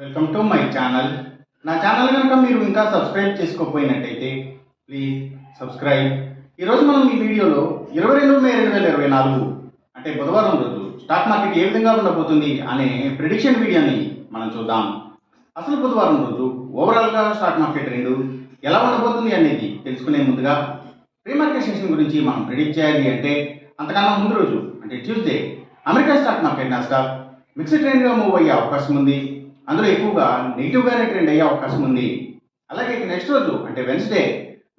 Welcome to my channel. నా channel కనుక మీరు ఇంకా సబ్స్క్రైబ్ చేసుకోకపోయినట్టయితే ప్లీజ్ సబ్స్క్రైబ్. ఈరోజు మనం ఈ వీడియోలో 22 మే 2024 అంటే బుధవారం రోజు స్టాక్ మార్కెట్ ఏ విధంగా ఉండబోతుంది అనే ప్రిడిక్షన్ వీడియోని మనం చూద్దాం. అసలు బుధవారం రోజు ఓవరాల్గా స్టాక్ మార్కెట్ ఎలా ఉండబోతుంది అనేది తెలుసుకునే ముందుగా ప్రీ మార్కెట్ సెషన్ గురించి మనం ప్రిడిక్ట్ చేయాలి అంటే అంతకన్నా ముందు రోజు అంటే Tuesday America stock market Nasdaq mixed ట్రెండ్గా మూవ్ అయ్యే అవకాశం ఉంది. అందులో ఎక్కువగా నెగిటివ్గానే ట్రెండ్ అయ్యే అవకాశం ఉంది. అలాగే నెక్స్ట్ రోజు అంటే వెన్స్డే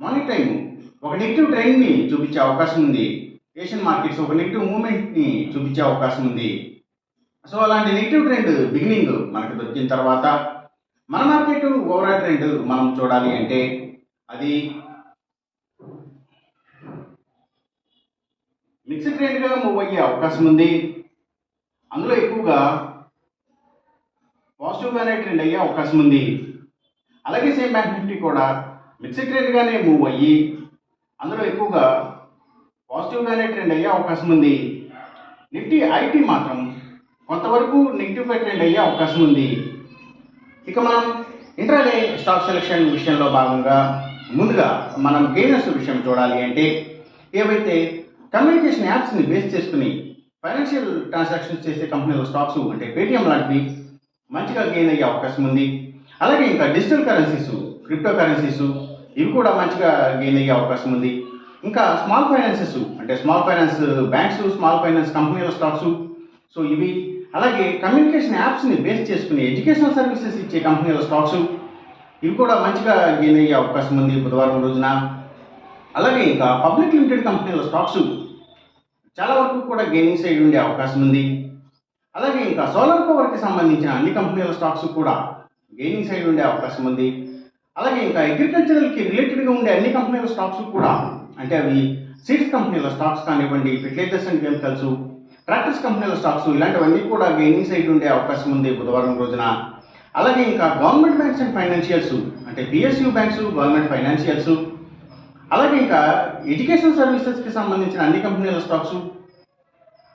మార్నింగ్ టైం ఒక నెగిటివ్ ట్రెండ్ని చూపించే అవకాశం ఉంది. ఏషియన్ మార్కెట్స్ ఒక నెగిటివ్ మూవ్మెంట్ని చూపించే అవకాశం ఉంది. సో అలాంటి నెగిటివ్ ట్రెండ్ బిగినింగ్ మనకు దొరికిన తర్వాత మన మార్కెట్ ఓవరాల్ ట్రెండ్ మనం చూడాలి అంటే అది మిక్స్డ్ ట్రెండ్గా మూవ్ అయ్యే అవకాశం ఉంది. అందులో ఎక్కువగా పాజిటివ్గానే ట్రెండ్ అయ్యే అవకాశం ఉంది. అలాగే సేమ్ బ్యాంక్ నిఫ్టీ కూడా మిక్స్డ్ ట్రెండ్గానే మూవ్ అయ్యి అందులో ఎక్కువగా పాజిటివ్గానే ట్రెండ్ అయ్యే అవకాశం ఉంది. నిఫ్టీ ఐటీ మాత్రం కొంతవరకు నెగిటివ్గా ట్రెండ్ అయ్యే అవకాశం ఉంది. ఇక మనం ఇంట్రాడే స్టాక్ సెలెక్షన్ విషయంలో భాగంగా ముందుగా మనం గెయినర్స్ విషయం చూడాలి అంటే ఏవైతే కమ్యూనికేషన్ యాప్స్ని బేస్ చేసుకుని ఫైనాన్షియల్ ట్రాన్సాక్షన్స్ చేసే కంపెనీల స్టాక్స్ అంటే పేటిఎం లాంటివి మంచిగా గెయిన్ అయ్యే అవకాశం ఉంది. అలాగే ఇంకా డిజిటల్ కరెన్సీస్ క్రిప్టో కరెన్సీస్ ఇవి కూడా మంచిగా గెయిన్ అయ్యే అవకాశం ఉంది. ఇంకా స్మాల్ ఫైనాన్సెస్ అంటే small finance banks small finance కంపెనీల స్టాక్స్ సో ఇవి అలాగే కమ్యూనికేషన్ యాప్స్ని బేస్ చేసుకుని ఎడ్యుకేషనల్ సర్వీసెస్ ఇచ్చే కంపెనీల స్టాక్స్ ఇవి కూడా మంచిగా గెయిన్ అయ్యే అవకాశం ఉంది బుధవారం రోజున. అలాగే ఇంకా పబ్లిక్ లిమిటెడ్ కంపెనీల స్టాక్స్ చాలా వరకు కూడా గెయినింగ్ సైడ్ ఉండే అవకాశం ఉంది. అలాగే ఇంకా సోలార్ పవర్కి సంబంధించిన అన్ని కంపెనీల స్టాక్స్ కూడా గెయినింగ్ సైడ్ ఉండే అవకాశం ఉంది. అలాగే ఇంకా అగ్రికల్చరల్కి రిలేటెడ్గా ఉండే అన్ని కంపెనీల స్టాక్స్ కూడా అంటే అవి సీడ్స్ కంపెనీల స్టాక్స్ కానివ్వండి, ఫెర్టిలైజర్స్ అండ్ కెమికల్స్, ట్రాక్టర్స్ కంపెనీల స్టాక్స్ ఇలాంటివన్నీ కూడా గెయినింగ్ సైడ్ ఉండే అవకాశం ఉంది బుధవారం రోజున. అలాగే ఇంకా గవర్నమెంట్ బ్యాంక్స్ అండ్ ఫైనాన్షియల్స్ అంటే పిఎస్యూ బ్యాంక్స్, గవర్నమెంట్ ఫైనాన్షియల్స్, అలాగే ఇంకా ఎడ్యుకేషనల్ సర్వీసెస్కి సంబంధించిన అన్ని కంపెనీల స్టాక్స్,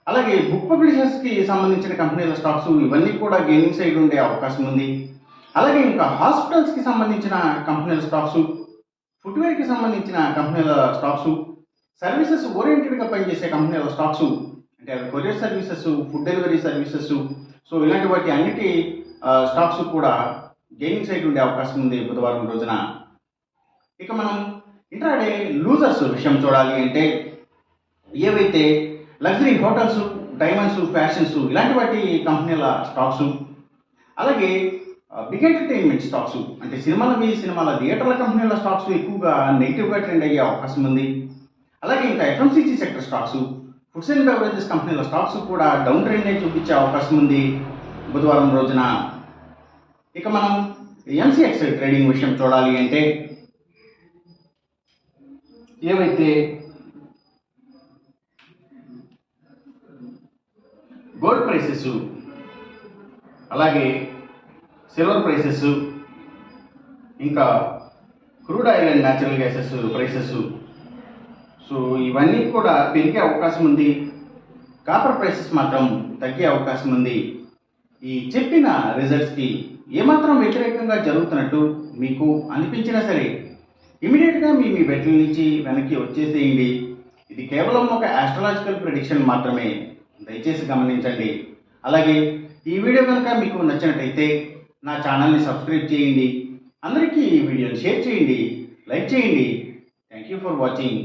అలాగే బుక్ పబ్లిషర్స్కి సంబంధించిన కంపెనీల స్టాక్స్ ఇవన్నీ కూడా గెయినింగ్ సైడ్ ఉండే అవకాశం ఉంది. అలాగే ఇంకా హాస్పిటల్స్కి సంబంధించిన కంపెనీల స్టాక్స్, ఫుట్వేర్కి సంబంధించిన కంపెనీల స్టాక్స్, సర్వీసెస్ ఓరియంటెడ్గా పనిచేసే కంపెనీల స్టాక్స్ అంటే అవి courier services, food delivery services so ఇలాంటి వాటి అన్నిటి స్టాక్స్ కూడా గెయినింగ్ సైడ్ ఉండే అవకాశం ఉంది బుధవారం రోజున. ఇక మనం ఇంట్రాడే లూజర్స్ విషయం చూడాలి అంటే ఏవైతే లగ్జరీ హోటల్స్, డైమండ్స్, ఫ్యాషన్స్ ఇలాంటి వాటి కంపెనీల స్టాక్స్, అలాగే బిగ్ ఎంటర్టైన్మెంట్ స్టాక్స్ అంటే సినిమాల థియేటర్ల కంపెనీల స్టాక్స్ ఎక్కువగా నెగిటివ్గా ట్రెండ్ అయ్యే అవకాశం ఉంది. అలాగే ఇంకా FMCG sector stocks, foods and beverages కంపెనీల స్టాక్స్ కూడా డౌన్ ట్రెండ్ అయి చూపించే అవకాశం ఉంది బుధవారం రోజున. ఇక మనం ఎంసీఎక్స్ ట్రేడింగ్ విషయం చూడాలి అంటే ఏవైతే గోల్డ్ ప్రైసెస్, అలాగే సిల్వర్ ప్రైసెస్, ఇంకా crude oil and natural gases prices so ఇవన్నీ కూడా పెరిగే అవకాశం ఉంది. కాపర్ ప్రైసెస్ మాత్రం తగ్గే అవకాశం ఉంది. ఈ చెప్పిన రిజల్ట్స్కి ఏమాత్రం వ్యతిరేకంగా జరుగుతున్నట్టు మీకు అనిపించినా సరే ఇమీడియట్గా మీ బెట్ల నుంచి వెనక్కి వచ్చేసేయండి. ఇది కేవలం ఒక ఆస్ట్రాలజికల్ ప్రిడిక్షన్ మాత్రమే, దయచేసి గమనించండి. అలాగే ఈ వీడియో కనుక మీకు నచ్చినట్టయితే నా ఛానల్ని సబ్స్క్రైబ్ చేయండి. అందరికీ ఈ వీడియోని షేర్ చేయండి, లైక్ చేయండి. Thank you for watching.